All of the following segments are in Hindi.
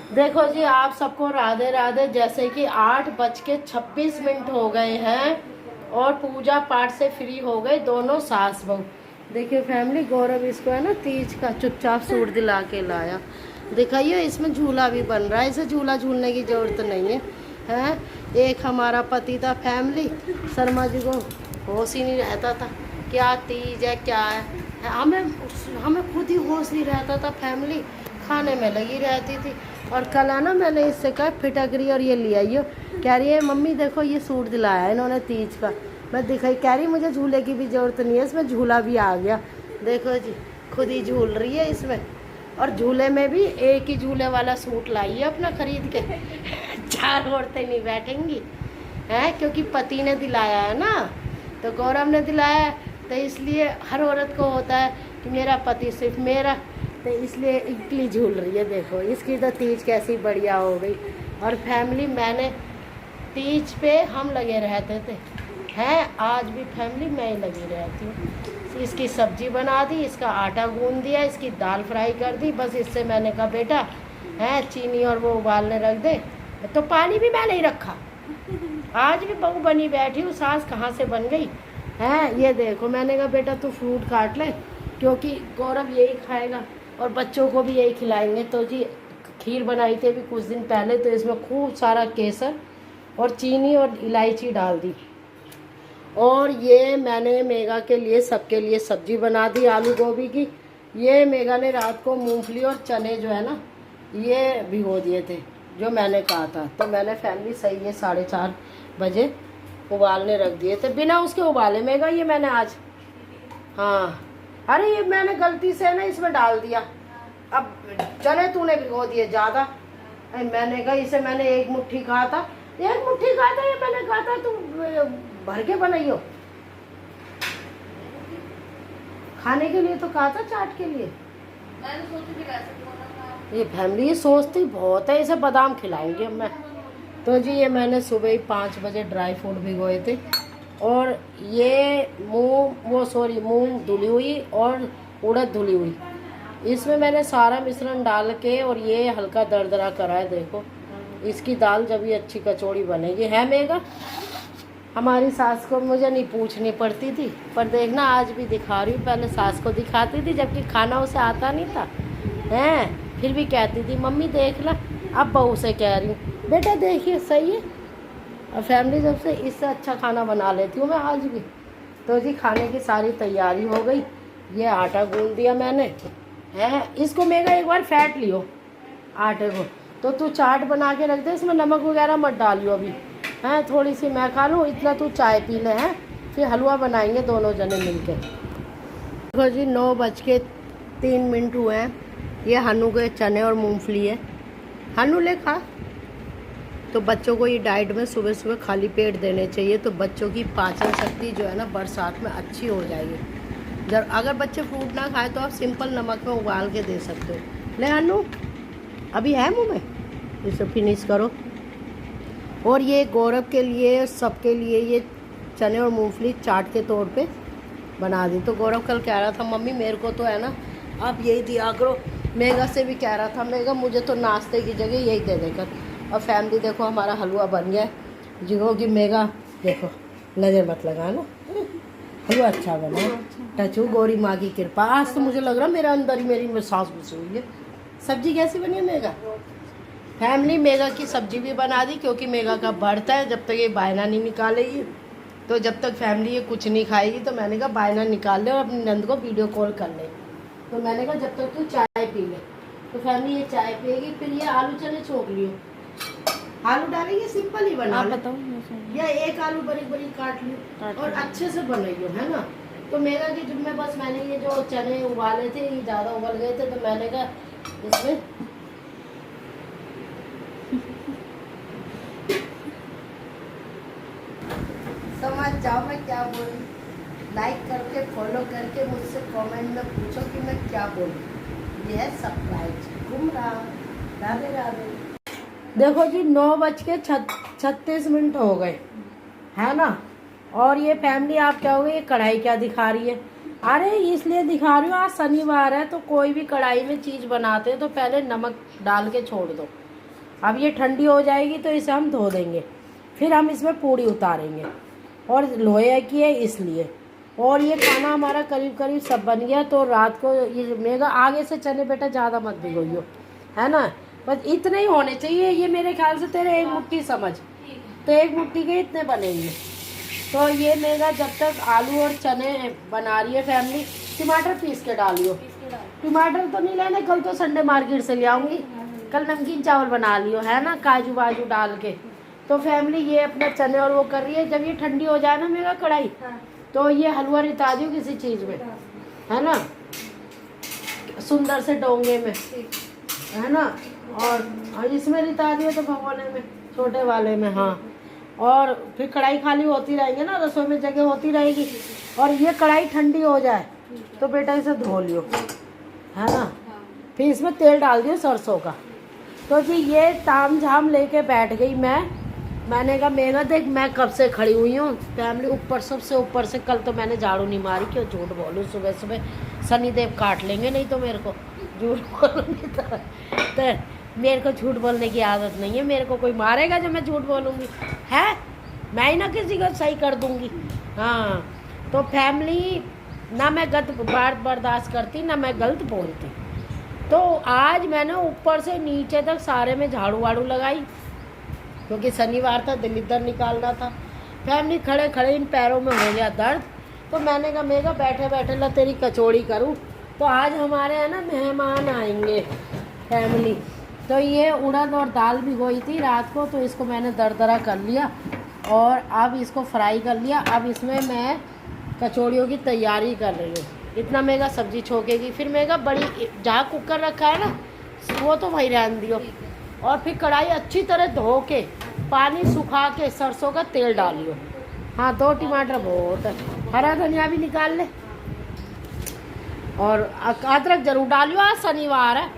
देखो जी, आप सबको राधे राधे। जैसे कि 8:26 हो गए हैं और पूजा पाठ से फ्री हो गए दोनों सास बहू। देखिए फैमिली, गौरव इसको है ना तीज का चुपचाप सूट दिला के लाया। दिखाइए, इसमें झूला भी बन रहा है, इसे झूला झूलने की जरूरत नहीं है। हैं, एक हमारा पति था फैमिली, शर्मा जी को होश ही नहीं रहता था क्या तीज है क्या है। हमें हमें खुद ही होश नहीं रहता था फैमिली, खाने में लगी रहती थी। और कल है ना, मैंने इससे कहा फिटकरी और ये ले आइयो। कह रही है मम्मी देखो ये सूट दिलाया है इन्होंने तीज का। मैं दिखाई, कह रही मुझे झूले की भी ज़रूरत नहीं है, इसमें झूला भी आ गया। देखो जी, खुद ही झूल रही है इसमें। और झूले में भी एक ही झूले वाला सूट लाई है अपना खरीद के। 4 औरतें नहीं बैठेंगी हैं, क्योंकि पति ने दिलाया है ना, तो गौरव ने दिलाया है, तो इसलिए हर औरत को होता है कि मेरा पति सिर्फ मेरा, तो इसलिए इकली झूल रही है। देखो इसकी तो तीज कैसी बढ़िया हो गई। और फैमिली, मैंने तीज पे हम लगे रहते थे हैं, आज भी फैमिली मैं ही लगी रहती हूँ। इसकी सब्जी बना दी, इसका आटा गूंद दिया, इसकी दाल फ्राई कर दी। बस इससे मैंने कहा बेटा है चीनी और वो उबालने रख दे, तो पानी भी मैंने ही रखा। आज भी बहू बनी बैठी हूँ, सास कहाँ से बन गई है। ये देखो, मैंने कहा बेटा तू फ्रूट काट ले, क्योंकि गौरव यही खाएगा और बच्चों को भी यही खिलाएंगे। तो जी खीर बनाई थी अभी कुछ दिन पहले, तो इसमें खूब सारा केसर और चीनी और इलायची डाल दी। और ये मैंने मेगा के लिए सबके लिए सब्जी बना दी आलू गोभी की। ये मेगा ने रात को मूंगफली और चने जो है ना ये भिगो दिए थे, जो मैंने कहा था। तो मैंने फैमिली सही है 4:30 बजे उबालने रख दिए थे, बिना उसके उबाले मेगा ये मैंने आज। हाँ, अरे ये मैंने गलती से ना इसमें डाल दिया। अब चने तूने भिगो दिए ज़्यादा। मैंने कहा इसे मैंने एक मुट्ठी कहा था, एक मुट्ठी कहा था, ये मैंने कहा था तू भर के बनाइयो खाने के लिए, तो कहा था चाट के लिए। मैंने सोची ये फैमिली सोचती बहुत है, इसे बादाम खिलाऊंगी मैं। तो जी ये मैंने सुबह ही 5 बजे ड्राई फ्रूट भिगोए थे। और ये मूंग धुली हुई और उड़द धुली हुई, इसमें मैंने सारा मिश्रण डाल के और ये हल्का दरदरा करा है। देखो इसकी दाल जब ये अच्छी कचौड़ी बनेगी है मेगा। हमारी सास को मुझे नहीं पूछनी पड़ती थी, पर देखना आज भी दिखा रही हूँ। पहले सास को दिखाती थी जबकि खाना उसे आता नहीं था हैं, फिर भी कहती थी मम्मी देख ला। अब बहू से कह रही हूँ बेटा देखिए सही है। और फैमिली जब से इससे अच्छा खाना बना लेती हूँ मैं आज भी। तो जी खाने की सारी तैयारी हो गई। ये आटा गूंद दिया मैंने है, इसको मेगा एक बार फेंट लियो आटे को। तो तू चाट बना के रख दे, इसमें नमक वगैरह मत डालियो अभी हैं, थोड़ी सी मैं खा लूँ, इतना तू चाय पी ले हैं, फिर हलवा बनाएंगे दोनों जने मिलके। देखो जी 9:03 हुए हैं। ये हनु के चने और मूंगफली है, हनु ले खा। तो बच्चों को ये डाइट में सुबह सुबह खाली पेट देने चाहिए, तो बच्चों की पाचन शक्ति जो है ना बरसात में अच्छी हो जाएगी। जब अगर बच्चे फ्रूट ना खाए तो आप सिंपल नमक में उबाल के दे सकते हो। ले हनु, अभी है मुँह में, इसे फिनिश करो। और ये गौरव के लिए सबके लिए ये चने और मूंगफली चाट के तौर पे बना दी। तो गौरव कल कह रहा था मम्मी मेरे को तो है ना आप यही दिया करो। मेगा से भी कह रहा था मेगा मुझे तो नाश्ते की जगह यही दे देकर। और फैमिली देखो हमारा हलवा बन गया है। जिगो कि मेगा देखो, नज़र मत लगाना, हलवा अच्छा बना। टचू गौरी माँ की कृपा। आज तो मुझे लग रहा मेरा अंदर ही मेरी सांस घुसी हुई है। सब्जी कैसी बनी है मेगा? फैमिली मेगा की सब्जी भी बना दी, क्योंकि मेगा का बर्थ है, जब तक ये बायना नहीं निकालेगी तो जब तक फैमिली ये कुछ नहीं खाएगी। तो मैंने कहा बायना निकाल ले और अपनी नंद को वीडियो कॉल कर ले। तो मैंने कहा जब तक तू चाय पी ले। तो फैमिली ये चाय पिएगी, फिर ये आलू चने छोक लियो। आलू डालेंगे सिंपल ही बना बताओ, या एक आलू बड़ी बड़ी काट लियो और अच्छे से बनाइयो है ना। तो मेगा की जुम्मे बस मैंने ये जो चने उबाले थे ये ज़्यादा उबल गए थे, तो मैंने कहा इसमें समझ जाओ मैं क्या बोलूँ। लाइक करके फॉलो करके मुझसे कमेंट में पूछो कि मैं क्या बोलूँ। ये है सरप्राइज गुमराह। राधे राधे। देखो जी 9:36 हो गए है ना। और ये फैमिली आप क्या हो गई, ये कढ़ाई क्या दिखा रही है? अरे इसलिए दिखा रही हूँ आज शनिवार है, तो कोई भी कढ़ाई में चीज़ बनाते हैं तो पहले नमक डाल के छोड़ दो अब ये ठंडी हो जाएगी तो इसे हम धो देंगे, फिर हम इसमें पूड़ी उतारेंगे। और लोहे की है इसलिए। और ये खाना हमारा करीब करीब सब बन गया। तो रात को ये मेगा आगे से चने बेटा ज़्यादा मत भिगोइयो, है ना, बस इतने ही होने चाहिए। ये मेरे ख्याल से तेरे एक मुट्ठी समझ, तो एक मुट्ठी के इतने बनेंगे। तो ये मेगा जब तक आलू और चने बना रही है फैमिली, टमाटर पीस के डालियो। टमाटर तो नहीं लेने, कल तो संडे मार्केट से ले आऊँगी, कल नमकीन चावल बना लियो, है ना, काजू वाजू डाल के। तो फैमिली ये अपना चने और वो कर रही है। जब ये ठंडी हो जाए ना मेरा कढ़ाई, तो ये हलवा रिता दियो किसी चीज़ में, है ना, सुंदर से डोंगे में, है ना, और इसमें रिता दियो तो भगोने में, छोटे वाले में। हाँ, और फिर कढ़ाई खाली होती रहेंगे ना, रसोई में जगह होती रहेगी। और ये कढ़ाई ठंडी हो जाए तो बेटा इसे धो लियो, है ना, फिर इसमें तेल डाल दियो सरसों का। तो जी ये ताम झाम लेके बैठ गई मैंने कहा मेगा देख मैं कब से खड़ी हुई हूँ फैमिली, ऊपर सबसे ऊपर से। कल तो मैंने झाड़ू नहीं मारी, क्यों झूठ बोलूँ, सुबह सुबह शनिदेव काट लेंगे नहीं तो मेरे को, झूठ बोलूँगी तो मेरे को झूठ बोलने की आदत नहीं है, मेरे को कोई मारेगा जब मैं झूठ बोलूँगी, है, मैं ही ना किसी को सही कर दूँगी। हाँ, तो फैमिली ना मैं गलत बात बर्दाश्त करती, ना मैं गलत बोलती। तो आज मैंने ऊपर से नीचे तक सारे में झाड़ू वाड़ू लगाई, क्योंकि शनिवार था, दलिद्दर निकालना था। फैमिली खड़े खड़े इन पैरों में हो गया दर्द। तो मैंने कहा मेगा बैठे बैठे ला तेरी कचौड़ी करूं। तो आज हमारे है ना मेहमान आएंगे फैमिली। तो ये उड़द और दाल भिगोई थी रात को, तो इसको मैंने दरदरा कर लिया और अब इसको फ्राई कर लिया। अब इसमें मैं कचौड़ियों की तैयारी कर रही हूँ। इतना मेगा सब्जी छोकेगी, फिर मेगा बड़ी जहाँ कुकर रखा है ना वो तो वही रहने दियो। और फिर कढ़ाई अच्छी तरह धो के पानी सुखा के सरसों का तेल डालियो। हाँ, 2 टमाटर बहुत है, हरा धनिया भी निकाल ले, और अदरक जरूर डालियो, आज शनिवार है।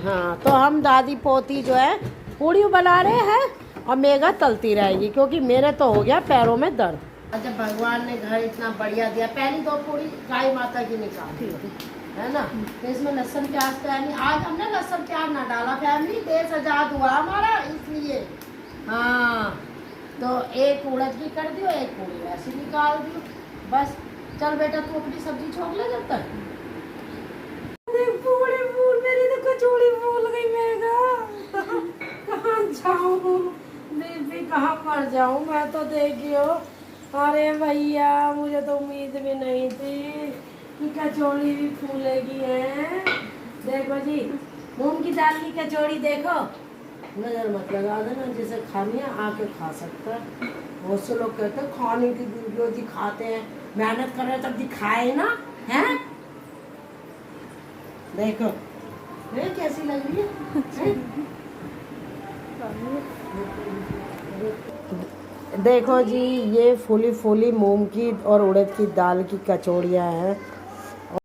हाँ, तो हम दादी पोती जो है पूड़ी बना रहे हैं और मेगा तलती रहेगी, क्योंकि मेरे तो हो गया पैरों में दर्द। अच्छा, भगवान ने घर इतना बढ़िया दिया। पहली 2 पूड़ी गाय माता की निकाली, है ना, तो इसमें लहसुन प्याज तो है नहीं। आज हमने लहसुन प्याज ना डाला फैमिली, देश आजाद हुआ हमारा इसलिए। हाँ, तो एक उड़द की कर दियो, एक पूड़ी वैसे निकाल दियो, बस। चल बेटा तू अपनी सब्जी छोड़ ले जब तक। पूड़ी फूल, मेरी तो कचौड़ी फूल गई मेगा। कहाँ जाऊँ बेबी, कहाँ मर जाऊँ मैं तो, देखियो। अरे भैया, मुझे तो उम्मीद भी नहीं थी कि कचौड़ी भी फूलेगी है। देखो जी, मूंग की दाल की कचौड़ी देखो, नजर मत लगा देना, जिसे खानी है आके खा सकता है। बहुत से लोग कहते हैं खाने की वीडियो दिखाते हैं, मेहनत कर रहे तब दिखाए ना, हैं? देखो ये कैसी लग रही है? देखो जी, ये फूली फूली मूंग की और उड़द की दाल की कचौड़ियाँ हैं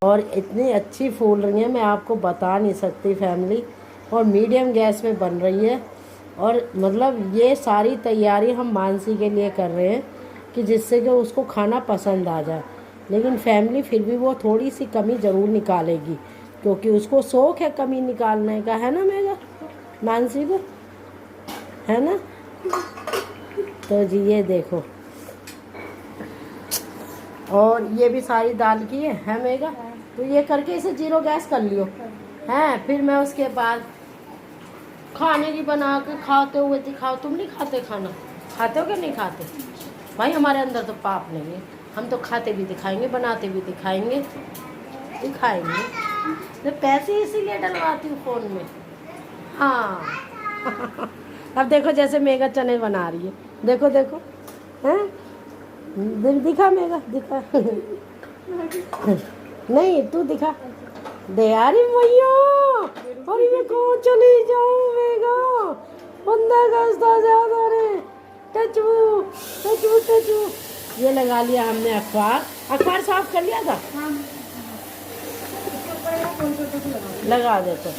और इतनी अच्छी फूल रही हैं, मैं आपको बता नहीं सकती फैमिली। और मीडियम गैस पे बन रही है। और मतलब ये सारी तैयारी हम मानसी के लिए कर रहे हैं कि जिससे कि उसको खाना पसंद आ जाए। लेकिन फैमिली फिर भी वो थोड़ी सी कमी ज़रूर निकालेगी, क्योंकि उसको शौक़ है कमी निकालने का, है ना मेरा मानसी को, है ना। तो जी ये देखो, और ये भी सारी दाल की है मेगा। तो ये करके इसे 0 गैस कर लियो, हैं। फिर मैं उसके बाद खाने की बना के खाते हुए दिखाओ। तुम नहीं खाते खाना, खाते हो कि नहीं खाते भाई? हमारे अंदर तो पाप नहीं है, हम तो खाते भी दिखाएंगे, बनाते भी दिखाएंगे। मैं पैसे इसीलिए डलवाती हूँ फ़ोन में। हाँ अब देखो जैसे मेगा चने बना रही है, देखो देखो, हैं, दिखा मेगा, दिखा। नहीं तू दिखा दे यार मैया। अरे मैं कहाँ चली जाऊँ मेगा, 15 अगस्त आ जाता रे। टचू टचू टचू, ये लगा लिया हमने अखबार साफ कर लिया था। लगा देते,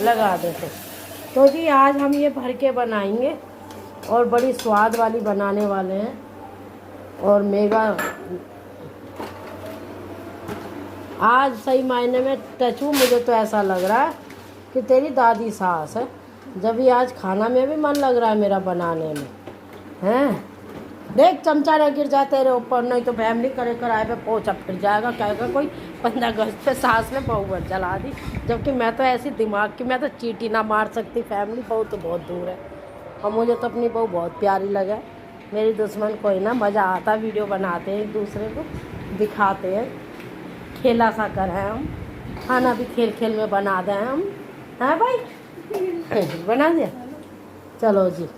लगा देते। तो जी आज हम ये भर के बनाएंगे और बड़ी स्वाद वाली बनाने वाले हैं। और मेगा आज सही मायने में टचू, मुझे तो ऐसा लग रहा है कि कि तेरी दादी सास है। जब ये आज खाना में भी मन लग रहा है मेरा बनाने में, हैं? देख चमचा न गिर जाए तेरे ऊपर, नहीं तो फैमिली करे कराए पे पोछा फिर जाएगा, कहेगा कोई 15 अगस्त पे सास ने बहू पर जला दी। जबकि मैं तो ऐसी दिमाग की, मैं तो चींटी ना मार सकती। फैमिली बहू तो बहुत दूर है, और मुझे तो अपनी बहू बहुत प्यारी लगे। मेरी दुश्मन कोई ना, मज़ा आता, वीडियो बनाते हैं एक दूसरे को दिखाते हैं, खेला सा कर है हम, खाना भी खेल खेल में बना दें हम, हैं भाई? बना दिया। चलो जी,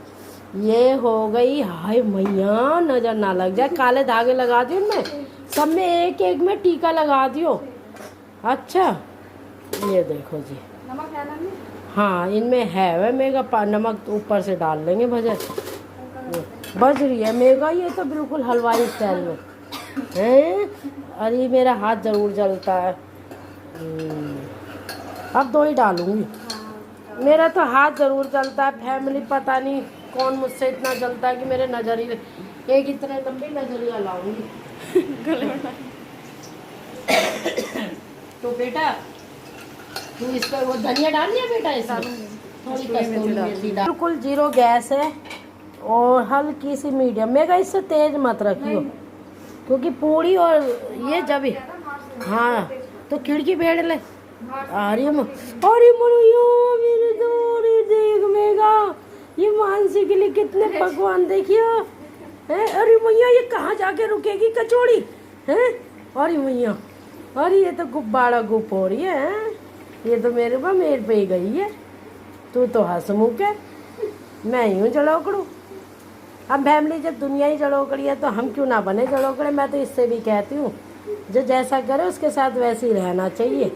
ये हो गई। हाय मैया, नज़र ना लग जाए, काले धागे लगा दियो उनमें, सब में एक एक में टीका लगा दियो। अच्छा ये देखो जी, नमक है ना? हाँ इनमें है वह मेगा नमक ऊपर से डाल लेंगे। भजन बज रही है मेगा, ये तो बिल्कुल हलवाई स्टाइल में है। अरे मेरा हाथ ज़रूर जलता है। अब 2 ही डालूंगी, मेरा तो हाथ ज़रूर जलता है। फैमिली पता नहीं कौन मुझसे इतना जलता है कि मेरे नज़रिए, एक इतने लंबी नज़रिया लाऊंगी गले में। तो बेटा तू इस पर वो धनिया डाल दिया बेटा, इसमें थोड़ी कस्तूरी मेथी डाल। बिल्कुल 0 गैस है और हल्की सी मीडियम। मेगा इससे तेज मत रखियो, क्योंकि पूड़ी और ये जब ही, हाँ तो खिड़की भेड़ ले। अरे मरुयो मेरे दोरी देख मेगा, ये मानसी के लिए कितने पकवान देखियो है। अरे मैया ये कहाँ जाके रुकेगी कचौड़ी है? अरे मैया, अरे ये तो गुब्बारा गुप हो रही है। ये तो मेरे पे ही गई है। तू तो हंसमुख है, मैं ही हूँ जड़ोकड़ू। अब फैमिली जब दुनिया ही जड़ोकड़ी है तो हम क्यों ना बने जड़ोकड़े। मैं तो इससे भी कहती हूँ, जो जैसा करे उसके साथ वैसे ही रहना चाहिए।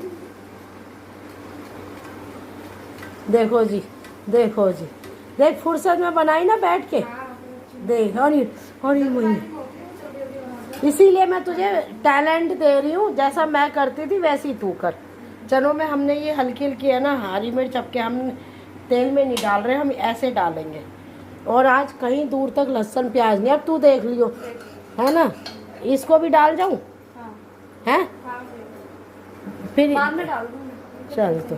देखो जी, देखो जी, देख फुर्सत में बनाई ना बैठ के, देख। अरे मई, इसीलिए मैं तुझे टैलेंट दे रही हूँ, जैसा मैं करती थी वैसे ही तू कर। चलो में हमने ये हल्की हल्की है ना हरी मिर्च, अब के हम तेल में नहीं डाल रहे, हम ऐसे डालेंगे। और आज कहीं दूर तक लहसुन प्याज नहीं। अब तू देख लियो, है ना? इसको भी डाल जाऊँ? हैं? फिर बाद में डाल दूँगी। चल तो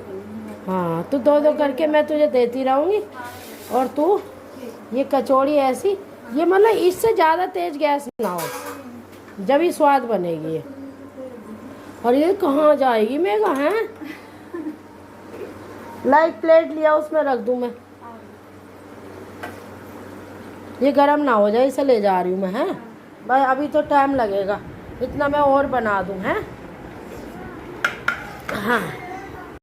हाँ, तू 2 करके मैं तुझे देती रहूँगी। और तू ये कचौड़ी ऐसी, ये मतलब इससे ज़्यादा तेज गैस ना हो, जब ही स्वाद बनेगी ये। और ये कहाँ जाएगी मेगा, हैं? लाइट प्लेट लिया, उसमें रख दूँ मैं। ये गरम ना हो जाए, इसे ले जा रही हूँ मैं, हैं भाई? अभी तो टाइम लगेगा, इतना मैं और बना दूँ, हैं? हाँ